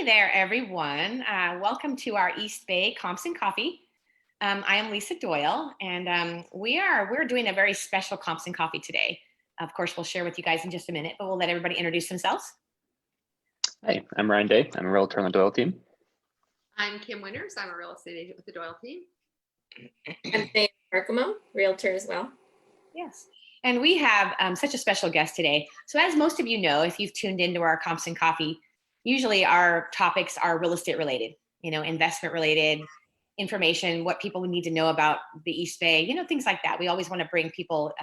there, everyone. Welcome to our East Bay Comps and Coffee. I am Lisa Doyle, and we're doing a very special Comps and Coffee today. Of course, we'll share with you guys in just a minute, but we'll let everybody introduce themselves. Hey, I'm Ryan Day. I'm a realtor on the Doyle Team. I'm Kim Winters. I'm a real estate agent with the Doyle Team. I'm Diane Markamo, realtor as well. Yes. And we have such a special guest today. So as most of you know, if you've tuned into our Comps and Coffee, usually our topics are real estate related, investment related information, what people need to know about the East Bay, things like that. We always want to bring people,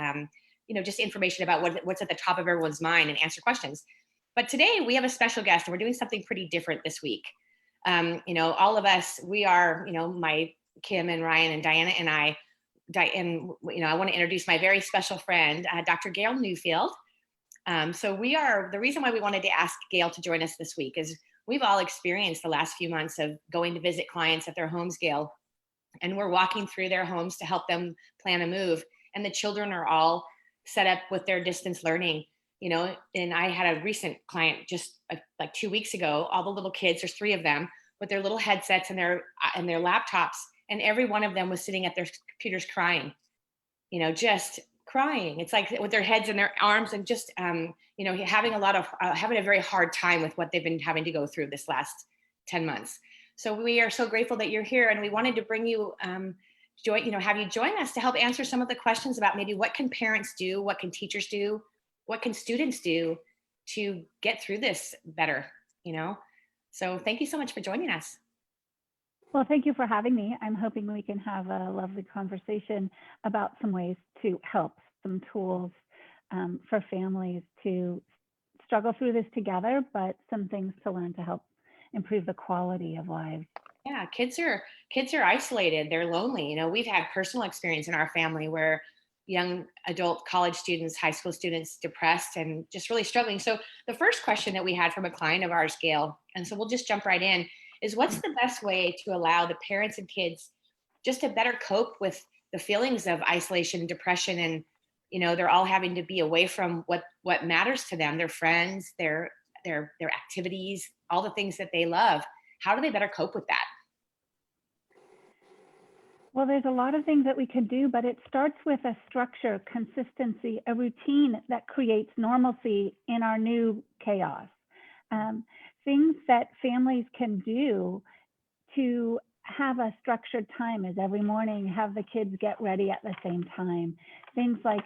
just information about what's at the top of everyone's mind and answer questions. But today we have a special guest and we're doing something pretty different this week. All of us, we are, my Kim and Ryan and Diana and I want to introduce my very special friend, Dr. Gail Nufeld. The reason why we wanted to ask Gail to join us this week is we've all experienced the last few months of going to visit clients at their homes, Gail, and we're walking through their homes to help them plan a move. And the children are all set up with their distance learning, and I had a recent client just like 2 weeks ago, all the little kids, there's 3 of them with their little headsets and their laptops. And every one of them was sitting at their computers crying, just crying. It's like with their heads in their arms and just, having a very hard time with what they've been having to go through this last 10 months. So we are so grateful that you're here, and we wanted to bring you, have you join us to help answer some of the questions about maybe what can parents do, what can teachers do, what can students do to get through this better, So thank you so much for joining us. Well, thank you for having me. I'm hoping we can have a lovely conversation about some ways to help, some tools for families to struggle through this together, but some things to learn to help improve the quality of lives. Yeah, kids are isolated. They're lonely. We've had personal experience in our family where young adult college students, high school students, depressed and just really struggling. So the first question that we had from a client of ours, Gail, and so we'll just jump right in, is what's the best way to allow the parents and kids just to better cope with the feelings of isolation and depression, and they're all having to be away from what matters to them, their friends, their activities, all the things that they love. How do they better cope with that? Well, there's a lot of things that we can do, but it starts with a structure, consistency, a routine that creates normalcy in our new chaos. Things that families can do to have a structured time is every morning have the kids get ready at the same time. Things like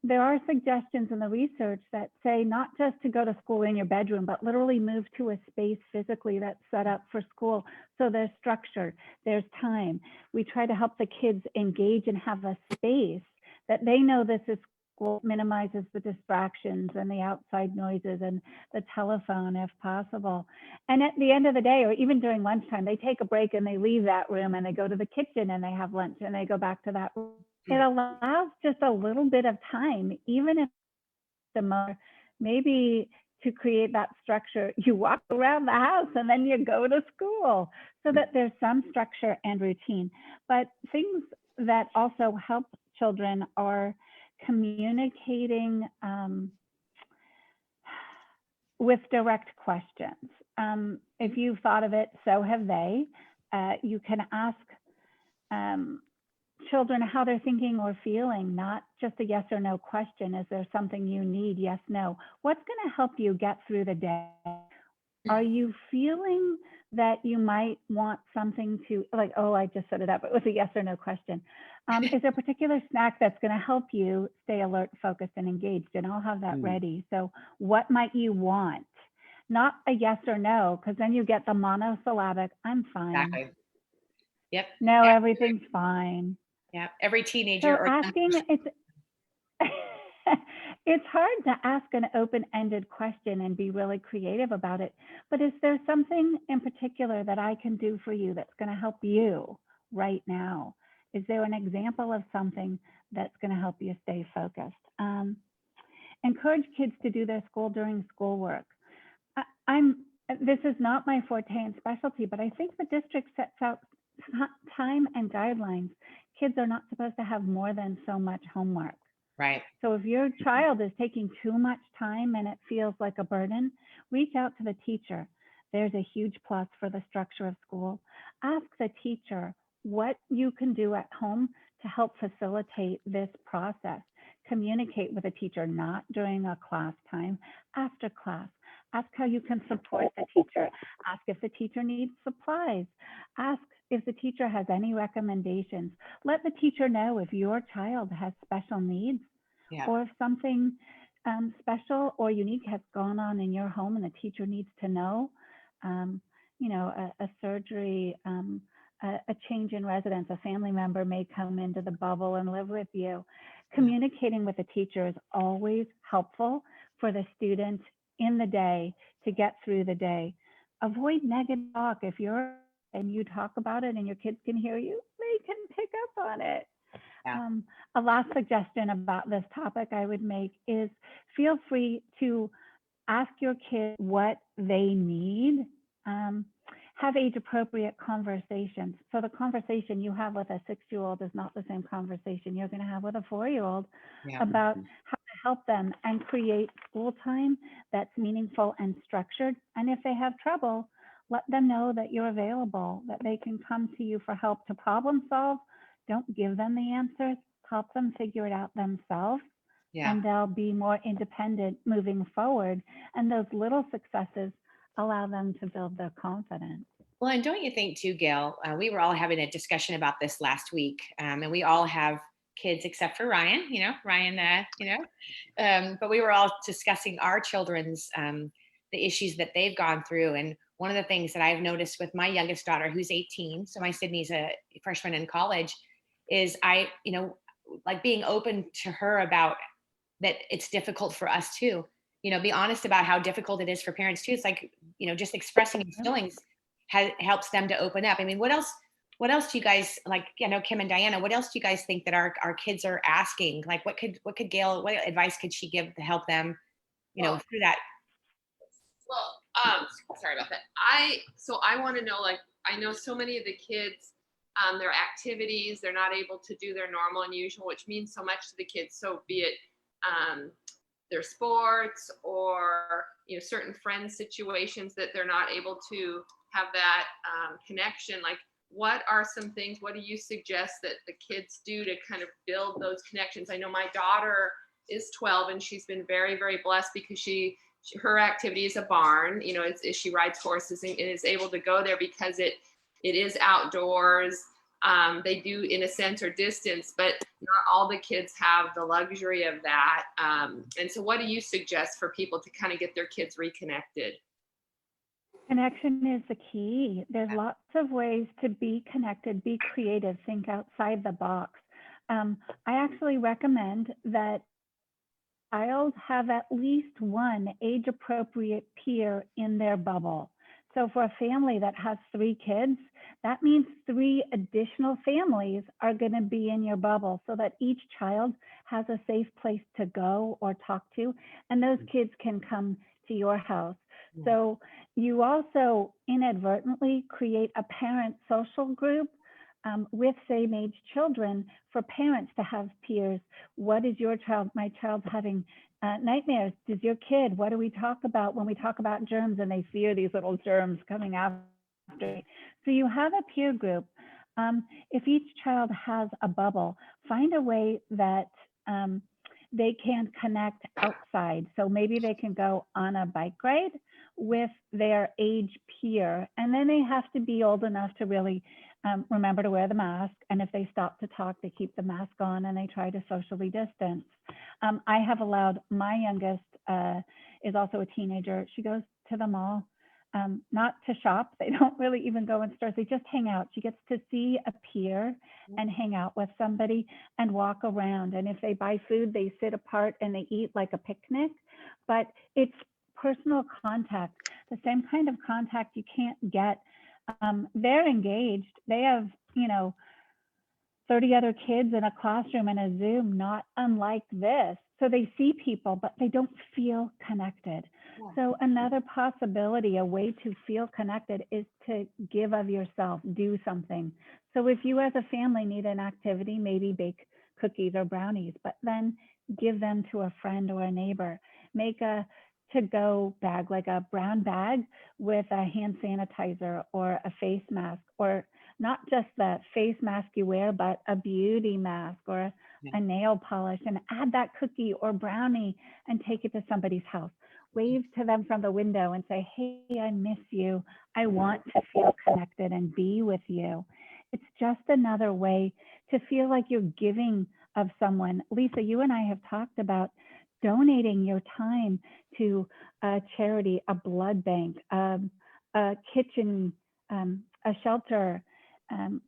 there are suggestions in the research that say not just to go to school in your bedroom, but literally move to a space physically that's set up for school. So there's structure, there's time. We try to help the kids engage and have a space that they know this is school, minimizes the distractions and the outside noises and the telephone if possible. And at the end of the day, or even during lunchtime, they take a break and they leave that room and they go to the kitchen and they have lunch and they go back to that room. It allows just a little bit of time, even if maybe to create that structure, you walk around the house and then you go to school, so that there's some structure and routine. But things that also help children are communicating with direct questions. If you've thought of it, so have they. You can ask children how they're thinking or feeling, not just a yes or no question. Is there something you need? Yes, no. What's going to help you get through the day? Are you feeling that you might want something to, like, oh, I just set it up. It was a yes or no question. Is there a particular snack that's going to help you stay alert, focused, and engaged? And I'll have that ready. So what might you want? Not a yes or no, because then you get the monosyllabic, I'm fine. Exactly. Yep. No, everything's fine. Yeah, every teenager. So asking, it's hard to ask an open-ended question and be really creative about it. But is there something in particular that I can do for you that's going to help you right now? Is there an example of something that's going to help you stay focused? Encourage kids to do their school during schoolwork. This is not my forte and specialty, but I think the district sets out time and guidelines. Kids are not supposed to have more than so much homework. Right. So if your child is taking too much time and it feels like a burden, reach out to the teacher. there's a huge plus for the structure of school. Ask the teacher what you can do at home to help facilitate this process. Communicate with the teacher, not during a class time, after class. Ask how you can support the teacher. Ask if the teacher needs supplies. Ask if the teacher has any recommendations. Let the teacher know if your child has special needs, Yeah. or if something special or unique has gone on in your home and the teacher needs to know. A surgery, a change in residence, a family member may come into the bubble and live with you. Communicating with the teacher is always helpful for the student in the day to get through the day. Avoid negative talk. If you're and you talk about it and your kids can hear you, they can pick up on it. Yeah. A last suggestion about this topic I would make is feel free to ask your kids what they need. Have age-appropriate conversations. So the conversation you have with a 6-year-old is not the same conversation you're going to have with a 4-year-old about how to help them and create school time that's meaningful and structured. And if they have trouble, let them know that you're available, that they can come to you for help to problem solve. Don't give them the answers, help them figure it out themselves. Yeah. And they'll be more independent moving forward. And those little successes allow them to build their confidence. Well, and don't you think too, Gail, we were all having a discussion about this last week, and we all have kids except for Ryan, but we were all discussing our children's, the issues that they've gone through. And one of the things that I've noticed with my youngest daughter, who's 18, so my Sydney's a freshman in college, is like being open to her about that it's difficult for us too. Be honest about how difficult it is for parents too. It's like, just expressing your feelings helps them to open up. I mean, what else do you guys, like, Kim and Diana, what else do you guys think that our kids are asking? Like, what could Gail, what advice could she give to help them, through that? Well, sorry about that. I want to know, like, I know so many of the kids, their activities, they're not able to do their normal and usual, which means so much to the kids. So be it their sports or certain friend situations that they're not able to have that connection. Like, what are some things, what do you suggest that the kids do to kind of build those connections? I know my daughter is 12 and she's been very, very blessed because her activity is a barn, she rides horses and is able to go there because it is outdoors. They do, in a sense, or distance, but not all the kids have the luxury of that. And so what do you suggest for people to kind of get their kids reconnected? Connection is the key. There's lots of ways to be connected, be creative, think outside the box. I actually recommend that child have at least one age-appropriate peer in their bubble. So for a family that has 3 kids, that means 3 additional families are going to be in your bubble so that each child has a safe place to go or talk to, and those kids can come to your house. So you also inadvertently create a parent social group with same age children for parents to have peers. What is my child's having nightmares? Does your kid, what do we talk about when we talk about germs and they fear these little germs coming after? So you have a peer group. If each child has a bubble, find a way that they can connect outside. So maybe they can go on a bike ride with their age peer, and then they have to be old enough to really remember to wear the mask. And if they stop to talk, they keep the mask on and they try to socially distance. I have allowed, my youngest is also a teenager. She goes to the mall, not to shop. They don't really even go in stores. They just hang out. She gets to see a peer and hang out with somebody and walk around. And if they buy food, they sit apart and they eat like a picnic. But it's personal contact, the same kind of contact you can't get. They're engaged. They have, 30 other kids in a classroom and a Zoom, not unlike this. So they see people, but they don't feel connected. So another possibility, a way to feel connected, is to give of yourself, do something. So if you as a family need an activity, maybe bake cookies or brownies, but then give them to a friend or a neighbor. Make a to-go bag, like a brown bag with a hand sanitizer or a face mask, or not just the face mask you wear, but a beauty mask or a nail polish, and add that cookie or brownie and take it to somebody's house. Wave to them from the window and say, hey, I miss you. I want to feel connected and be with you. It's just another way to feel like you're giving of someone. Lisa, you and I have talked about donating your time to a charity, a blood bank, a kitchen, a shelter.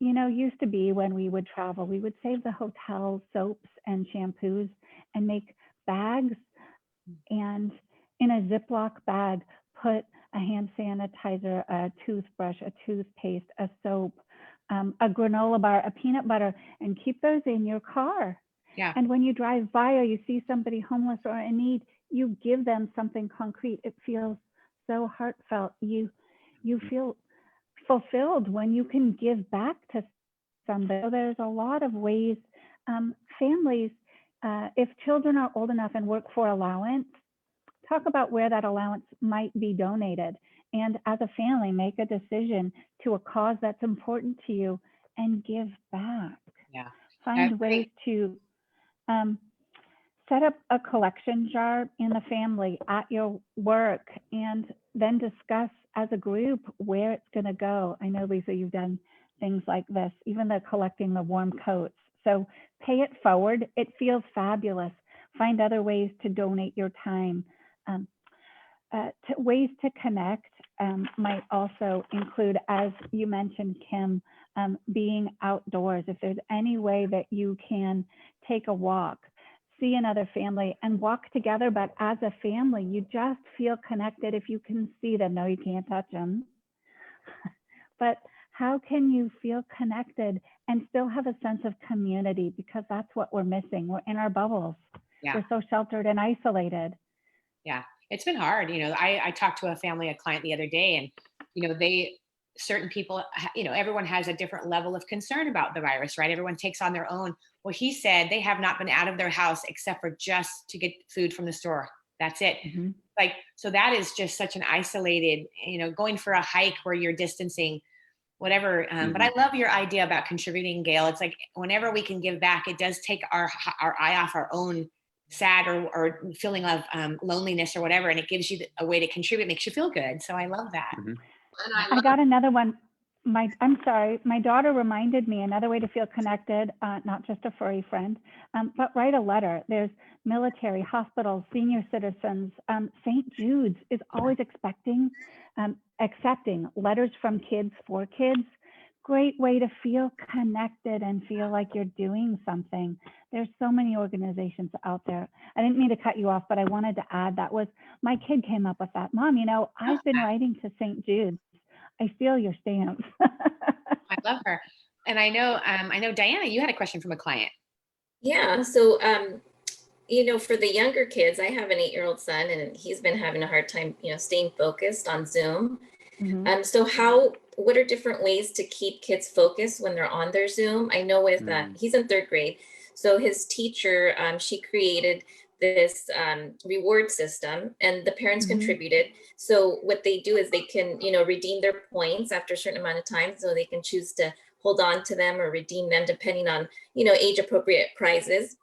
Used to be when we would travel, we would save the hotel soaps and shampoos and make bags, and in a Ziploc bag, put a hand sanitizer, a toothbrush, a toothpaste, a soap, a granola bar, a peanut butter, and keep those in your car. Yeah. And when you drive by or you see somebody homeless or in need, you give them something concrete. It feels so heartfelt. You feel fulfilled when you can give back to somebody. So there's a lot of ways. Families, if children are old enough and work for allowance, talk about where that allowance might be donated. And as a family, make a decision to a cause that's important to you and give back. Yeah. Find ways to set up a collection jar in the family at your work, and then discuss as a group where it's going to go. I know, Lisa, you've done things like this, even the collecting the warm coats. So pay it forward. It feels fabulous. Find other ways to donate your time. Ways to connect might also include, as you mentioned, Kim, being outdoors. If there's any way that you can take a walk, see another family and walk together, but as a family, you just feel connected if you can see them. No, you can't touch them. But how can you feel connected and still have a sense of community? Because that's what we're missing. We're in our bubbles. Yeah. We're so sheltered and isolated. Yeah, it's been hard. I talked to a client the other day, and, certain people, everyone has a different level of concern about the virus, right? Everyone takes on their own. Well, he said they have not been out of their house except for just to get food from the store. That's it. Mm-hmm. So that is just such an isolated, going for a hike where you're distancing, whatever. But I love your idea about contributing, Gail. It's like whenever we can give back, it does take our eye off our own sad or feeling of loneliness or whatever, and it gives you a way to contribute, makes you feel good. So I love that. Mm-hmm. And I got another one. I'm sorry, my daughter reminded me another way to feel connected, not just a furry friend, but write a letter. There's military, hospitals, senior citizens. St. Jude's is always accepting letters from kids for kids. Great way to feel connected and feel like you're doing something. There's so many organizations out there. I didn't mean to cut you off, but I wanted to add that was my kid came up with that. Mom, I've been writing to St. Jude's. I feel your stamps. I love her. And I know Diana, you had a question from a client. Yeah. So, for the younger kids, I have an 8-year-old son, and he's been having a hard time, staying focused on Zoom. Mm-hmm. So what are different ways to keep kids focused when they're on their Zoom? I know with he's in 3rd grade. So his teacher, she created this reward system, and the parents contributed. So what they do is they can, redeem their points after a certain amount of time. So they can choose to hold on to them or redeem them depending on, age appropriate prizes.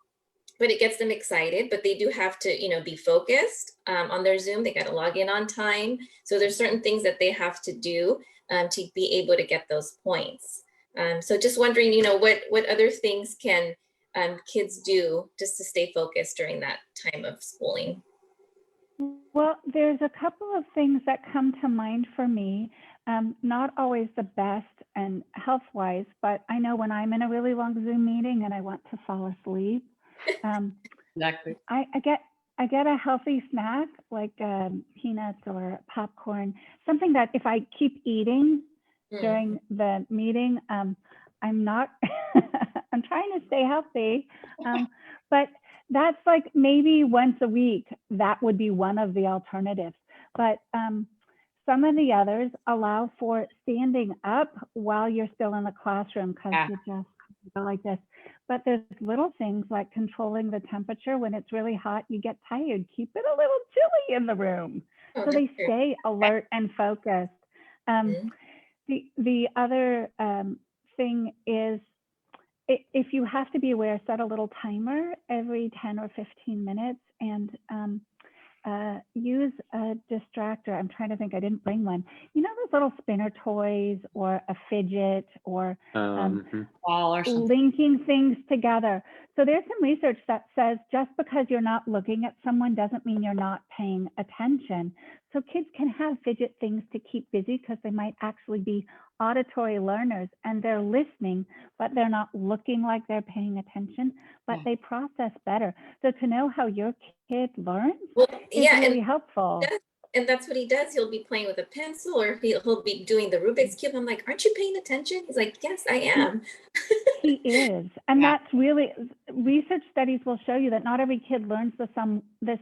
But it gets them excited, but they do have to, be focused on their Zoom. They got to log in on time. So there's certain things that they have to do to be able to get those points. So just wondering, what other things can kids do just to stay focused during that time of schooling? Well, there's a couple of things that come to mind for me. Not always the best and health-wise, but I know when I'm in a really long Zoom meeting and I want to fall asleep, Exactly. I get a healthy snack like peanuts or popcorn, something that if I keep eating during the meeting, I'm not, I'm trying to stay healthy, but that's like maybe once a week, that would be one of the alternatives. But some of the others allow for standing up while you're still in the classroom because you just go like this. But there's little things like controlling the temperature. When it's really hot, you get tired. Keep it a little chilly in the room Oh, so they that's true. stay alert and focused. Mhm. The other thing is, if you have to be aware, set a little timer every 10 or 15 minutes and use a distractor. I'm trying to think, I didn't bring one. You know, those little spinner toys or a fidget or Ball or something. linking things together. So there's some research that says just because you're not looking at someone doesn't mean you're not paying attention. So kids can have fidget things to keep busy because they might actually be auditory learners and they're listening, but they're not looking like they're paying attention, but they process better. So to know how your kid learns Well, is yeah, really helpful. and that's what he does. He'll be playing with a pencil or he'll be doing the Rubik's Cube. I'm like, aren't you paying attention? He's like, yes, I am. He is. And Yeah. that's really, research studies will show you that not every kid learns the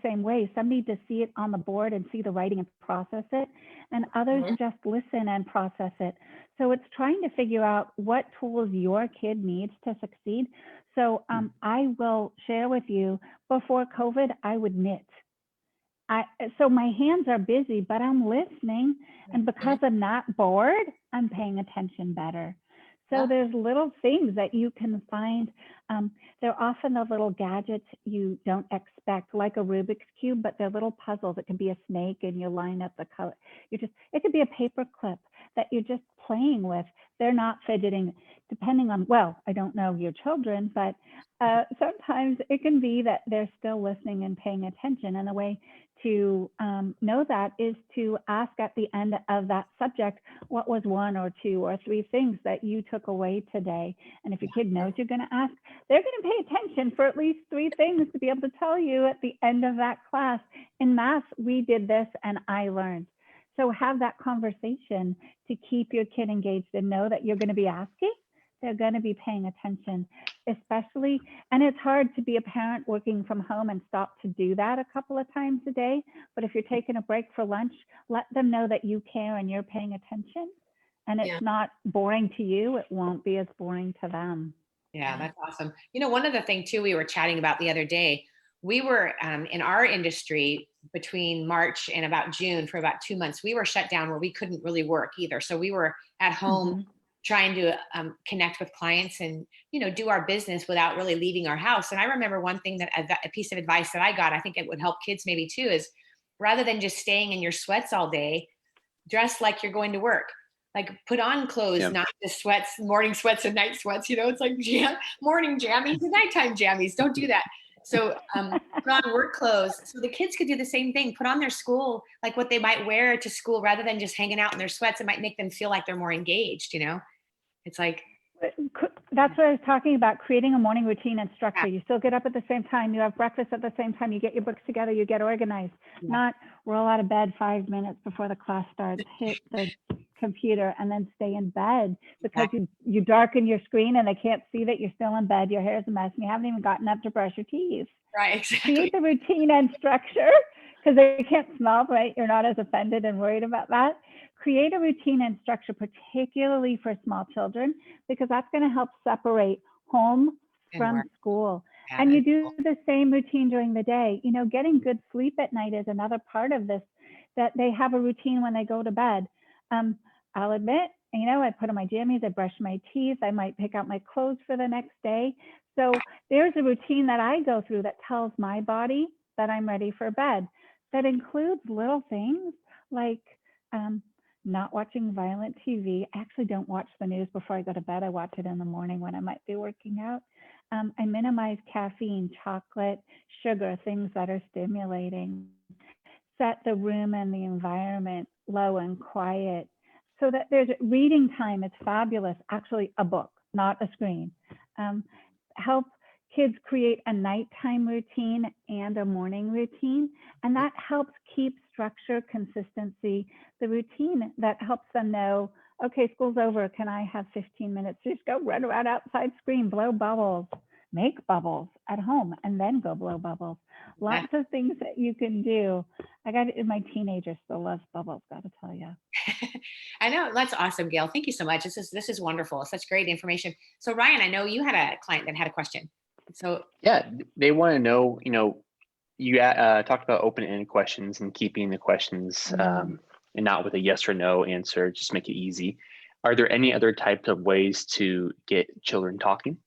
same way. Some need to see it on the board and see the writing and process it, and others just listen and process it. So it's trying to figure out what tools your kid needs to succeed. So I will share with you, before COVID, I would knit. So my hands are busy, but I'm listening. And because I'm not bored, I'm paying attention better. So there's little things that you can find. They're often the little gadgets you don't expect, like a Rubik's Cube, but they're little puzzles. It can be a snake and you line up the color. It could be a paper clip that you're just playing with. They're not fidgeting, depending on, well, I don't know your children, but sometimes it can be that they're still listening and paying attention. And the way to know that is to ask at the end of that subject, what was one or two or three things that you took away today? And if your kid knows you're going to ask, they're going to pay attention for at least three things to be able to tell you at the end of that class. In math, we did this and I learned. So have that conversation to keep your kid engaged and know that you're going to be asking. They're going to be paying attention, especially, and it's hard to be a parent working from home and stop to do that a couple of times a day. But if you're taking a break for lunch, let them know that you care and you're paying attention. And it's not boring to you. It won't be as boring to them. Yeah, that's awesome. You know, one other thing too, we were chatting about the other day, we were in our industry between March and about June for about 2 months, we were shut down where we couldn't really work either. So we were at home trying to connect with clients and, you know, do our business without really leaving our house. And I remember one thing that a piece of advice that I got, I think it would help kids maybe too, is rather than just staying in your sweats all day, dress like you're going to work. Like put on clothes, not just sweats, morning sweats and night sweats. You know, it's like morning jammies and nighttime jammies. Don't do that. So put on work clothes. So the kids could do the same thing. Put on their school, like what they might wear to school, rather than just hanging out in their sweats. It might make them feel like they're more engaged, you know? It's like, that's what I was talking about, creating a morning routine and structure. You still get up at the same time, you have breakfast at the same time, you get your books together, you get organized, not roll out of bed 5 minutes before the class starts, hit the computer and then stay in bed because you darken your screen and they can't see that you're still in bed, your hair's a mess and you haven't even gotten up to brush your teeth. Right, exactly. Create the routine and structure because they can't smell, right? You're not as offended and worried about that. Create a routine and structure, particularly for small children, because that's going to help separate home from school. And you do the same routine during the day. You know, getting good sleep at night is another part of this, that they have a routine when they go to bed. I'll admit, you know, I put on my jammies, I brush my teeth, I might pick out my clothes for the next day. So there's a routine that I go through that tells my body that I'm ready for bed. That includes little things like not watching violent TV. I actually don't watch the news before I go to bed. I watch it in the morning when I might be working out. I minimize caffeine, chocolate, sugar, things that are stimulating. Set the room and the environment low and quiet so that there's reading time. It's fabulous. Actually, a book, not a screen. Help kids create a nighttime routine and a morning routine, and that helps keep structure, consistency, the routine that helps them know, okay, school's over, can I have 15 minutes? Just go run around outside, scream, blow bubbles. make bubbles at home and then go blow bubbles. Lots of things that you can do. My teenager still loves bubbles, gotta tell you. I know, that's awesome, Gail. Thank you so much. This is wonderful. Such great information. So Ryan, I know you had a client that had a question. So Yeah, they want to know, you talked about open-ended questions and keeping the questions and not with a yes or no answer, just make it easy. Are there any other types of ways to get children talking?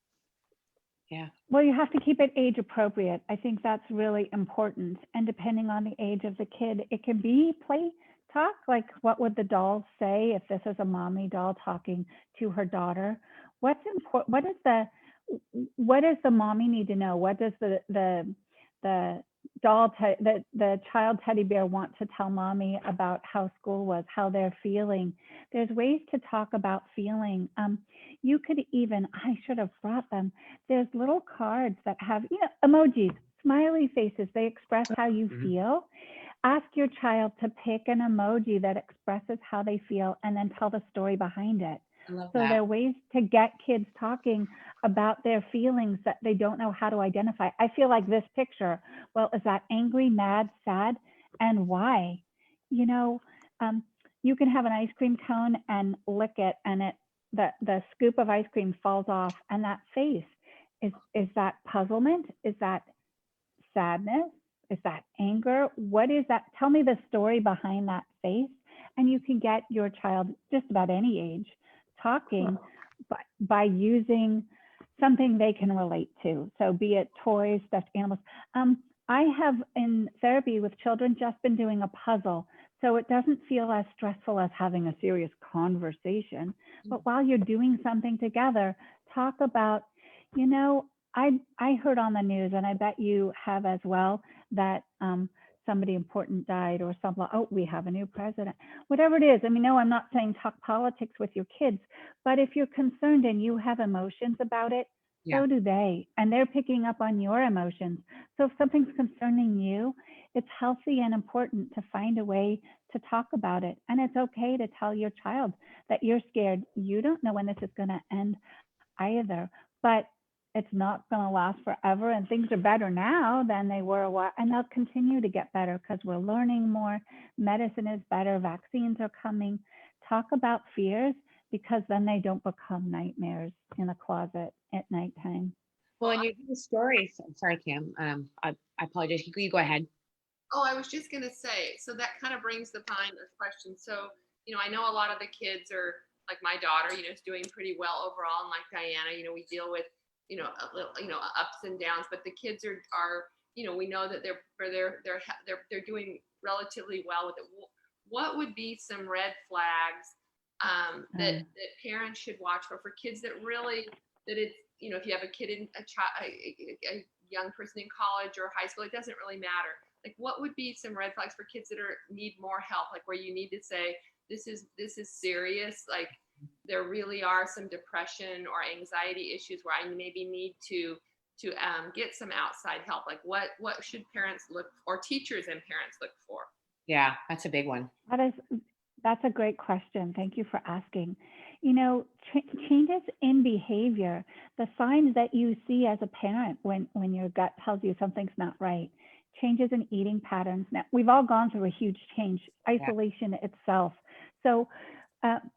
yeah. Well, you have to keep it age appropriate. I think that's really important. And depending on the age of the kid, it can be play talk, like what would the doll say if this is a mommy doll talking to her daughter? What's important? What does the mommy need to know? What does the the child teddy bear want to tell mommy about how school was, how they're feeling? There's ways to talk about feeling. You could even, I should have brought them. There's little cards that have, emojis, smiley faces. They express how you feel. Ask your child to pick an emoji that expresses how they feel and then tell the story behind it. So there are ways to get kids talking about their feelings that they don't know how to identify. I feel like this picture. Well, is that angry, mad, sad, and why? You can have an ice cream cone and lick it, and the scoop of ice cream falls off, and that face is that puzzlement? Is that sadness? Is that anger? What is that? Tell me the story behind that face, and you can get your child, just about any age, talking by using something they can relate to. So be it toys, stuffed animals. I have in therapy with children just been doing a puzzle. So it doesn't feel as stressful as having a serious conversation. But while you're doing something together, talk about, I heard on the news, and I bet you have as well, that somebody important died or something. Oh, we have a new president. Whatever it is. No, I'm not saying talk politics with your kids, but if you're concerned and you have emotions about it, so do they. And they're picking up on your emotions. So if something's concerning you, it's healthy and important to find a way to talk about it. And it's okay to tell your child that you're scared. You don't know when this is going to end either, but it's not going to last forever, and things are better now than they were a while, and they'll continue to get better because we're learning more. Medicine is better. Vaccines are coming. Talk about fears, because then they don't become nightmares in a closet at nighttime. Well, and you do the stories. Sorry, Kim. I apologize. You go ahead. Oh, I was just going to say, so that kind of brings the mind of question. So, I know a lot of the kids are, like my daughter, is doing pretty well overall. And like Diana, we deal with, a little, ups and downs, but the kids are, we know that they're doing relatively well with it. What would be some red flags that parents should watch for kids that really, that it's, if you have a kid in a young person in college or high school, it doesn't really matter. Like, what would be some red flags for kids that need more help? Like where you need to say, this is serious. Like there really are some depression or anxiety issues where I maybe need to get some outside help. Like what should parents look, or teachers and parents look for? Yeah, that's a big one. That's a great question. Thank you for asking. Changes in behavior, the signs that you see as a parent when your gut tells you something's not right, changes in eating patterns. Now, we've all gone through a huge change, isolation itself. So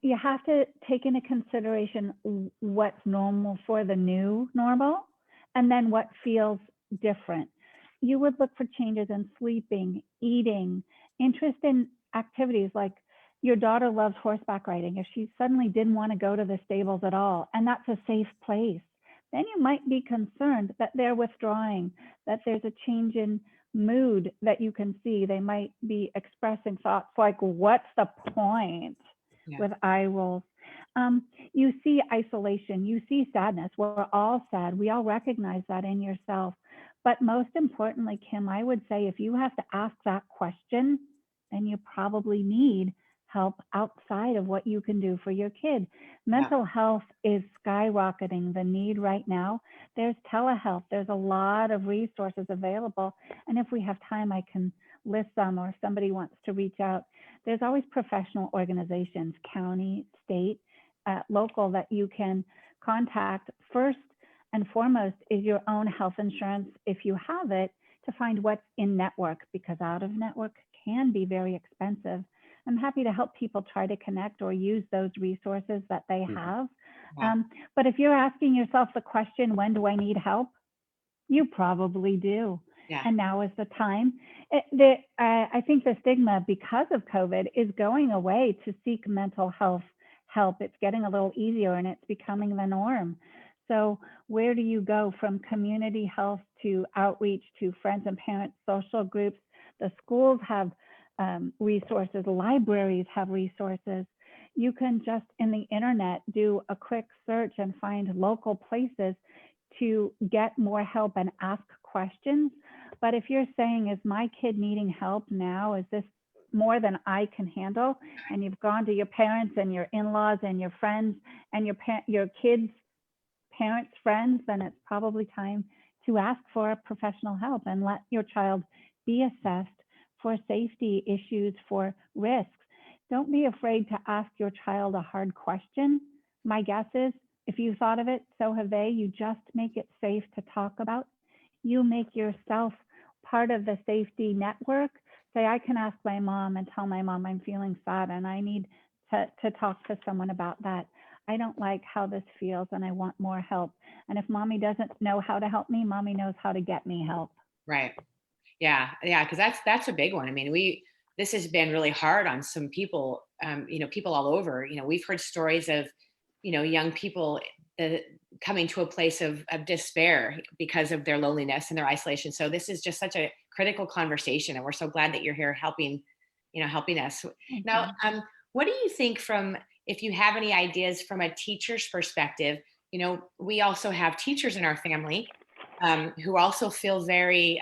you have to take into consideration what's normal for the new normal, and then what feels different. You would look for changes in sleeping, eating, interest in activities. Like your daughter loves horseback riding. If she suddenly didn't want to go to the stables at all, and that's a safe place, then you might be concerned that they're withdrawing, that there's a change in mood that you can see. They might be expressing thoughts like, what's the point? With eye rolls. You see isolation, you see sadness. We're all sad. We all recognize that in yourself. But most importantly, Kim, I would say if you have to ask that question, then you probably need help outside of what you can do for your kid. Mental health is skyrocketing, the need right now. There's telehealth. There's a lot of resources available. And if we have time, I can list some, or if somebody wants to reach out. There's always professional organizations, county, state, local, that you can contact. First, and foremost is your own health insurance, if you have it, to find what's in network, because out of network can be very expensive. I'm happy to help people try to connect or use those resources that they have. Yeah. But if you're asking yourself the question, when do I need help? You probably do. Yeah. And now is the time. I think the stigma, because of COVID, is going away to seek mental health help. It's getting a little easier and it's becoming the norm. So where do you go from community health to outreach to friends and parents, social groups? The schools have resources, libraries have resources. You can just in the internet do a quick search and find local places to get more help and ask questions. But if you're saying, is my kid needing help now? Is this more than I can handle? And you've gone to your parents and your in-laws and your friends and your kids' parents, friends, then it's probably time to ask for professional help and let your child be assessed for safety issues, for risks. Don't be afraid to ask your child a hard question. My guess is, if you thought of it, so have they. You just make it safe to talk about. You make yourself part of the safety network. Say, I can ask my mom and tell my mom I'm feeling sad and I need to talk to someone about that. I don't like how this feels and I want more help. And if mommy doesn't know how to help me, mommy knows how to get me help. Right. Yeah. Yeah. Because that's a big one. I mean, this has been really hard on some people, people all over. We've heard stories of, young people coming to a place of despair because of their loneliness and their isolation. So this is just such a critical conversation. And we're so glad that you're here helping us. Now, what do you think if you have any ideas from a teacher's perspective? We also have teachers in our family who also feel very,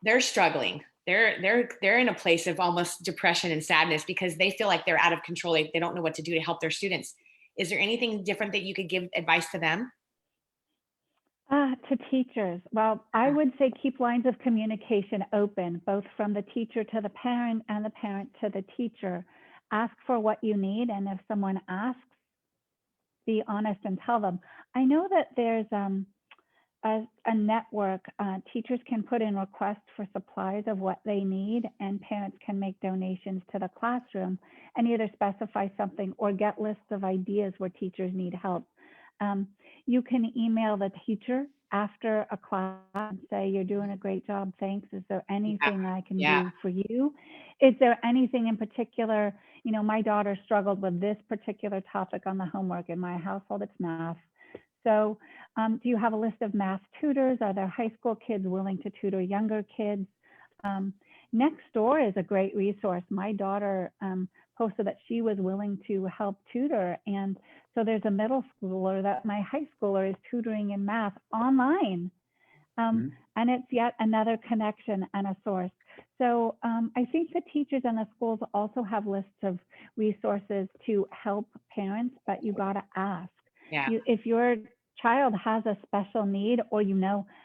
they're struggling. They're in a place of almost depression and sadness because they feel like they're out of control. They don't know what to do to help their students. Is there anything different that you could give advice to them? To teachers, well, I would say keep lines of communication open, both from the teacher to the parent and the parent to the teacher. Ask for what you need, and if someone asks, be honest and tell them. I know that there's a network. Teachers can put in requests for supplies of what they need, and parents can make donations to the classroom and either specify something or get lists of ideas where teachers need help. You can email the teacher after a class and say, you're doing a great job, thanks. Is there anything I can do for you? Is there anything in particular? My daughter struggled with this particular topic on the homework. In my household, it's math. So do you have a list of math tutors? Are there high school kids willing to tutor younger kids? Nextdoor is a great resource. My daughter posted that she was willing to help tutor. And so there's a middle schooler that my high schooler is tutoring in math online. And it's yet another connection and a source. So I think the teachers and the schools also have lists of resources to help parents, but you got to ask. Yeah. If your child has a special need or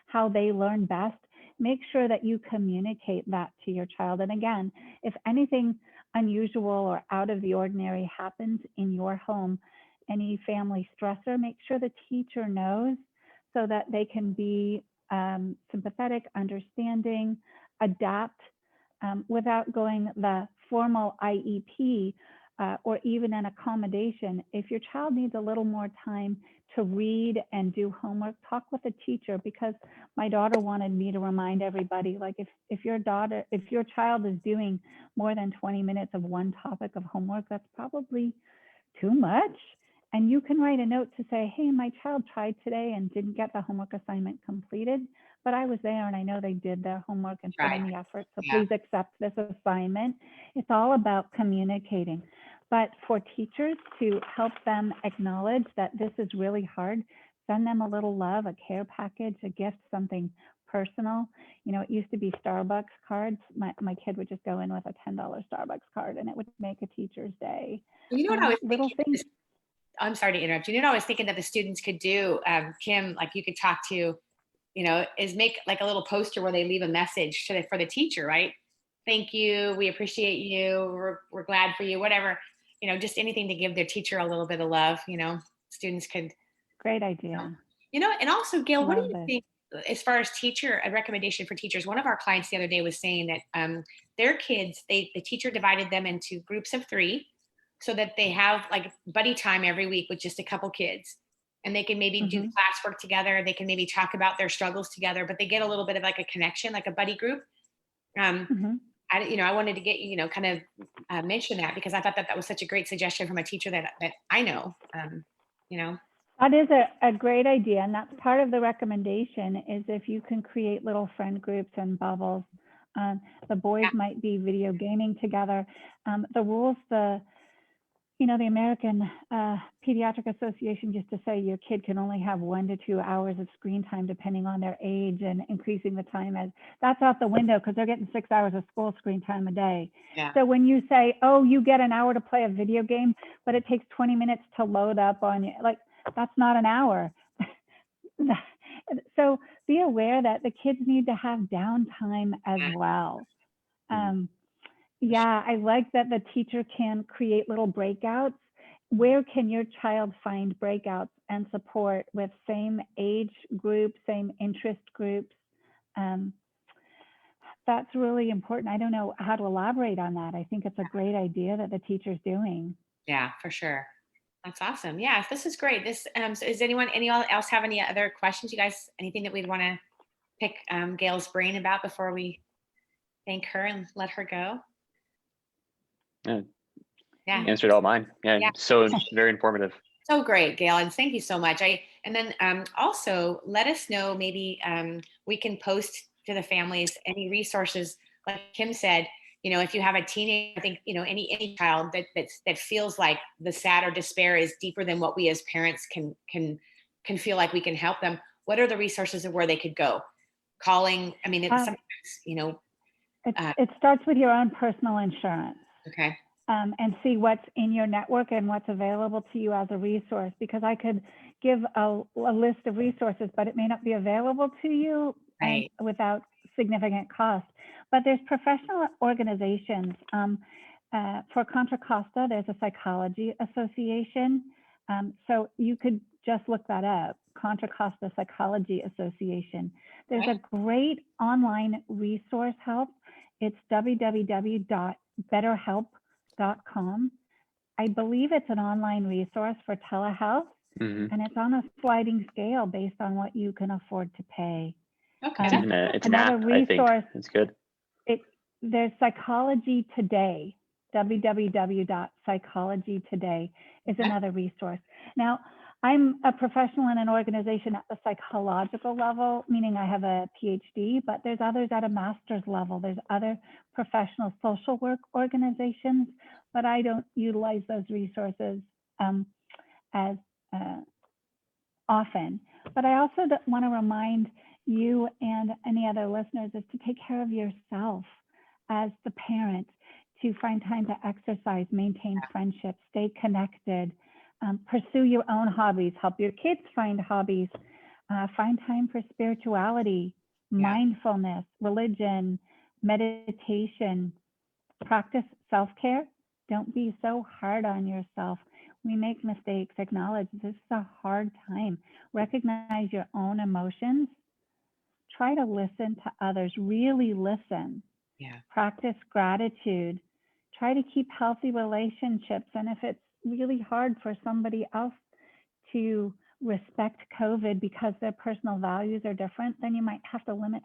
how they learn best, make sure that you communicate that to your child. And again, if anything unusual or out of the ordinary happens in your home, any family stressor, make sure the teacher knows so that they can be sympathetic, understanding, adapt without going the formal IEP or even an accommodation. If your child needs a little more time to read and do homework, talk with a teacher, because my daughter wanted me to remind everybody, like if your child is doing more than 20 minutes of one topic of homework, that's probably too much. And you can write a note to say, hey, my child tried today and didn't get the homework assignment completed, but I was there and I know they did their homework and put in the effort. So please accept this assignment. It's all about communicating. But for teachers to help them acknowledge that this is really hard, send them a little love, a care package, a gift, something personal. It used to be Starbucks cards. My kid would just go in with a $10 Starbucks card and it would make a teacher's day. What I was little thinking, things. I'm sorry to interrupt. I was thinking that the students could do, Kim, like you could talk to, is make like a little poster where they leave a message for the teacher, right? Thank you. We appreciate you. We're glad for you, whatever, just anything to give their teacher a little bit of love, students could. Great idea. And also, Gail, what do Love you this. think as far as a recommendation for teachers? One of our clients the other day was saying that their kids, the teacher divided them into groups of 3 so that they have like buddy time every week with just a couple kids. And they can maybe do Mhm. classwork together. They can maybe talk about their struggles together, but they get a little bit of like a connection, like a buddy group. Um, Mhm. I wanted to get kind of mention that because I thought that was such a great suggestion from a teacher that I know. You know, That is a great idea. And that's part of the recommendation is if you can create little friend groups and bubbles. The boys Yeah. might be video gaming together. The rules, the American Pediatric Association used to say your kid can only have 1 to 2 hours of screen time depending on their age, and increasing the time as that's out the window because they're getting 6 hours of school screen time a day. Yeah. So when you say, oh, you get an hour to play a video game, but it takes 20 minutes to load up on you, like that's not an hour. So be aware that the kids need to have downtime as well. Yeah, I like that the teacher can create little breakouts. Where can your child find breakouts and support with same age group, same interest groups? That's really important. I don't know how to elaborate on that. I think it's a great idea that the teacher's doing. Yeah, for sure. That's awesome. Yeah, this is great. So is anyone else have any other questions? You guys, anything that we'd want to pick Gail's brain about before we thank her and let her go? Yeah. Yeah. Answered all mine. Yeah, Yeah. so very informative. So great, Gail, and thank you so much. And then also let us know, maybe we can post to the families any resources, like Kim said. If you have a teenager, I think any child that feels like the sad or despair is deeper than what we as parents can feel like we can help them. What are the resources of where they could go? Calling. I mean, it's sometimes It starts with your own personal insurance. Okay. And see what's in your network and what's available to you as a resource, because I could give a list of resources, but it may not be available to you Right. and without significant cost. But there's professional organizations. For Contra Costa, there's a psychology association. So you could just look that up, Contra Costa Psychology Association. There's a great online resource help. It's www.betterhelp.com. I believe it's an online resource for telehealth, and it's on a sliding scale based on what you can afford to pay. Okay. It's an app, I think. It's good. There's Psychology Today. www.psychology today is another resource. Now, I'm a professional in an organization at the psychological level, meaning I have a PhD, but there's others at a master's level. There's other professional social work organizations, but I don't utilize those resources as often. But I also want to remind you and any other listeners is to take care of yourself as the parent, to find time to exercise, maintain friendships, stay connected, pursue your own hobbies, help your kids find hobbies, find time for spirituality, mindfulness, religion, meditation, practice self-care. Don't be so hard on yourself. We make mistakes. Acknowledge this is a hard time. Recognize your own emotions. Try to listen to others. Really listen. Practice gratitude. Try to keep healthy relationships. And if it's really hard for somebody else to respect COVID because their personal values are different, then you might have to limit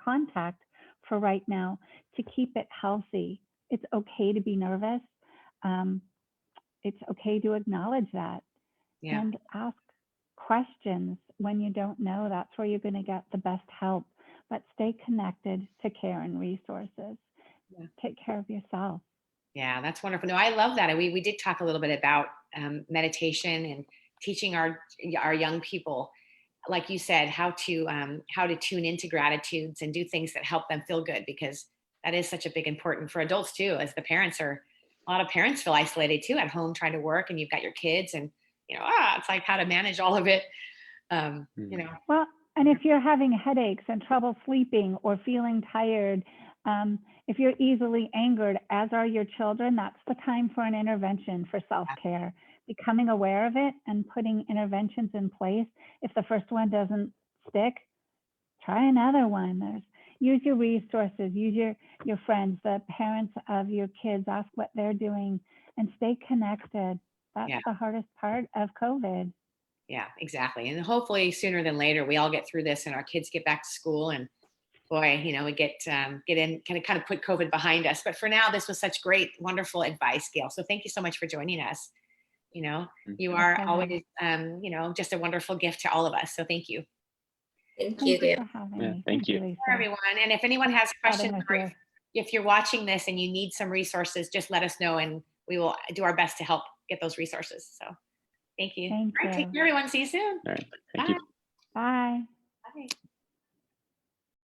contact for right now to keep it healthy. It's okay to be nervous. It's okay to acknowledge that and ask questions when you don't know. That's where you're going to get the best help. But stay connected to care and resources. Take care of yourself. Yeah, that's wonderful. No, I love that. And we did talk a little bit about meditation and teaching our young people, like you said, how to tune into gratitudes and do things that help them feel good, because that is such a big important for adults too. As the parents a lot of parents feel isolated too at home trying to work, and you've got your kids, and it's like how to manage all of it. Well, and if you're having headaches and trouble sleeping or feeling tired, if you're easily angered, as are your children, that's the time for an intervention for self-care, becoming aware of it and putting interventions in place. If the first one doesn't stick, try another one. Use your resources, use your friends, the parents of your kids, ask what they're doing, and stay connected. That's the hardest part of COVID. Yeah, exactly. And hopefully sooner than later, we all get through this and our kids get back to school, and boy, we get in, kind of put COVID behind us. But for now, this was such great, wonderful advice, Gail. So thank you so much for joining us. You are always, just a wonderful gift to all of us. So thank you. Thank you, Gail. For having me. Thank you. Lisa. Everyone. And if anyone has questions, Having us or here. if you're watching this and you need some resources, just let us know and we will do our best to help get those resources. So thank you. Thank All right, you. take care, everyone. See you soon. All right. Thank you. Bye. Bye.